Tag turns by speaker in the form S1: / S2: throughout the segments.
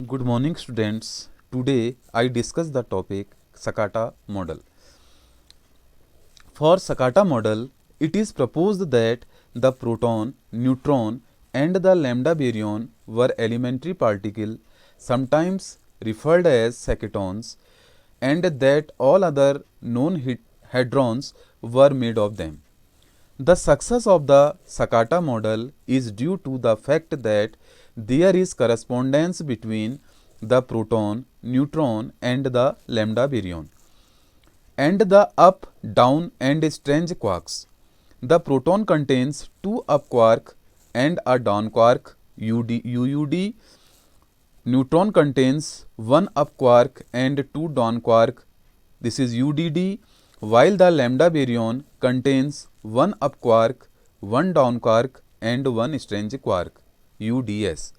S1: Good morning, students. Today I discuss the topic Sakata model. For Sakata model, it is proposed that the proton, neutron, and the lambda baryon were elementary particles, sometimes referred as sakatons, and that all other known hadrons were made of them. The success of the Sakata model is due to the fact that there is correspondence between the proton, neutron, and the lambda baryon, and the up, down, and strange quarks. The proton contains two up quark and a down quark UUD. Neutron contains one up quark and two down quark, this is UDD, while the lambda baryon contains one up quark, one down quark, and one strange quark, UDS.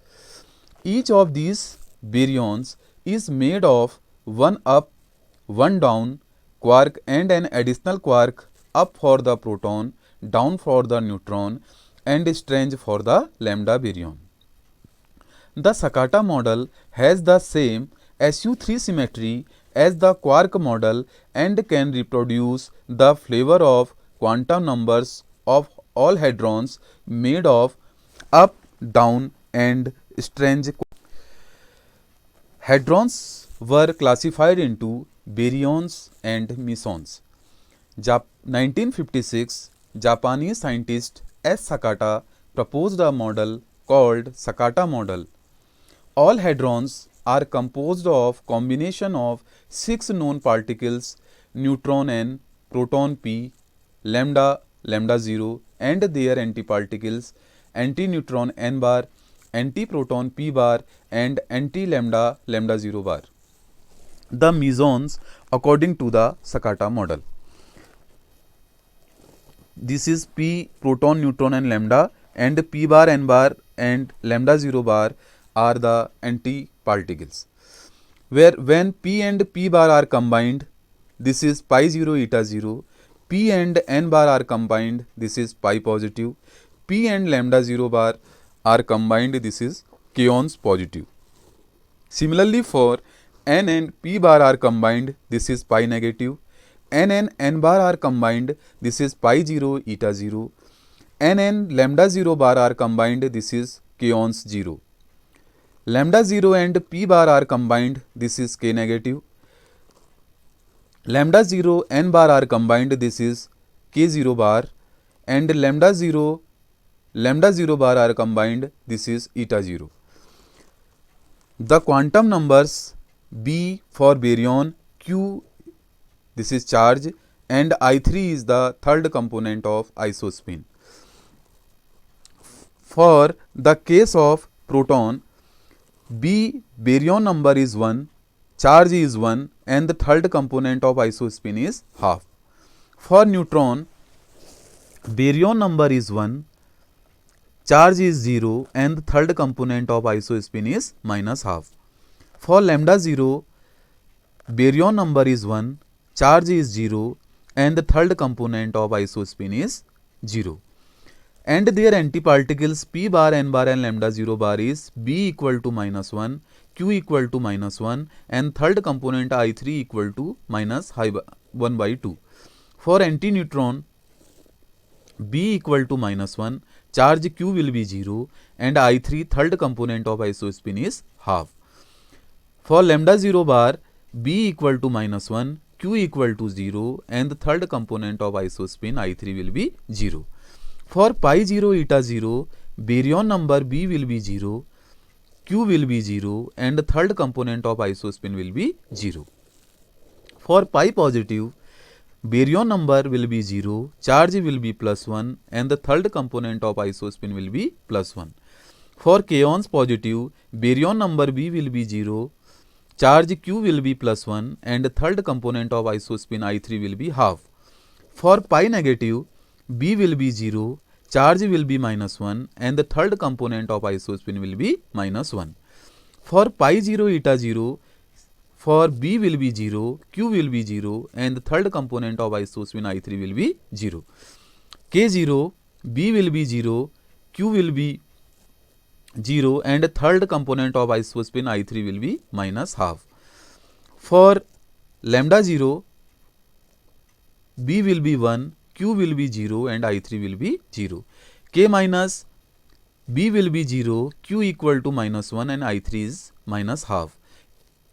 S1: Each of these baryons is made of one up, one down quark and an additional quark, up for the proton, down for the neutron, and strange for the lambda baryon. The Sakata model has the same SU3 symmetry as the quark model and can reproduce the flavor of quantum numbers of all hadrons made of up, down, and strange. Hadrons were classified into baryons and mesons. 1956, Japanese scientist S. Sakata proposed a model called Sakata model. All hadrons are composed of combination of 6 known particles, neutron n, proton p, lambda, lambda 0 and their antiparticles, antineutron n bar, antiproton p bar and anti-lambda, lambda 0 bar. The mesons according to the Sakata model. This is p, proton, neutron and lambda, and p bar, n bar and lambda 0 bar are the antiparticles. Where when p and p bar are combined, this is pi 0 eta 0. P and n bar are combined, this is pi positive. P and lambda 0 bar are combined, this is kaons positive. Similarly, for n and p bar are combined, this is pi negative. N and n bar are combined, this is pi 0 eta 0. N and lambda 0 bar are combined, this is kaons 0. Lambda 0 and p bar are combined, this is k negative. Lambda 0 n bar are combined, this is k 0 bar, and lambda 0 bar are combined, this is eta 0. The quantum numbers B for baryon, Q this is charge, and I3 is the third component of isospin. For the case of proton, B baryon number is 1, charge is 1 and the third component of isospin is half. For neutron, baryon number is 1, charge is 0 and the third component of isospin is minus half. For lambda 0, baryon number is 1, charge is 0 and the third component of isospin is 0. And their antiparticles p bar, n bar and lambda 0 bar is B equal to minus 1, Q equal to minus 1 and third component I3 equal to minus 1 by 2. For antineutron, B equal to minus 1, charge Q will be 0 and I3 third component of isospin is half. For lambda 0 bar, B equal to minus 1, Q equal to 0 and the third component of isospin I3 will be 0. For pi 0 eta 0, baryon number B will be 0, Q will be 0 and the third component of isospin will be 0. For pi positive, baryon number will be 0, charge will be plus 1 and the third component of isospin will be plus 1. For kaons positive, baryon number B will be 0, charge Q will be plus 1 and the third component of isospin I3 will be half. For pi negative, B will be 0, charge will be minus 1 and the third component of isospin will be minus 1. For pi 0 eta 0, for B will be 0, Q will be 0 and the third component of isospin I3 will be 0. K0, B will be 0, Q will be 0 and third component of isospin I3 will be minus half. For lambda 0, B will be 1, Q will be 0 and I3 will be 0. K minus B will be 0, Q equal to minus 1 and I3 is minus half.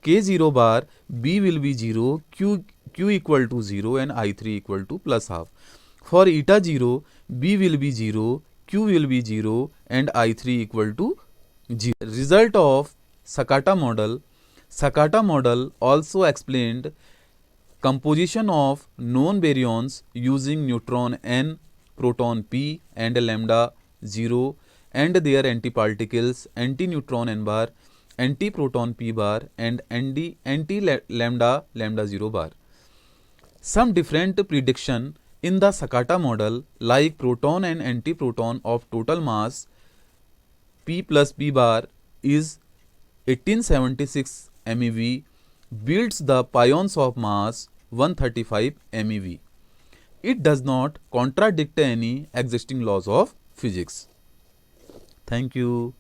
S1: K0 bar, B will be 0, Q equal to 0 and I3 equal to plus half. For eta 0, B will be 0, Q will be 0 and I3 equal to 0. Result of Sakata model. Sakata model also explained composition of known baryons using neutron n, proton p and lambda 0 and their antiparticles anti-neutron n bar, anti-proton p bar and anti-lambda 0 bar. Some different prediction in the Sakata model like proton and antiproton of total mass p plus p bar is 1876 MeV builds the pions of mass 135 MeV. It does not contradict any existing laws of physics. Thank you.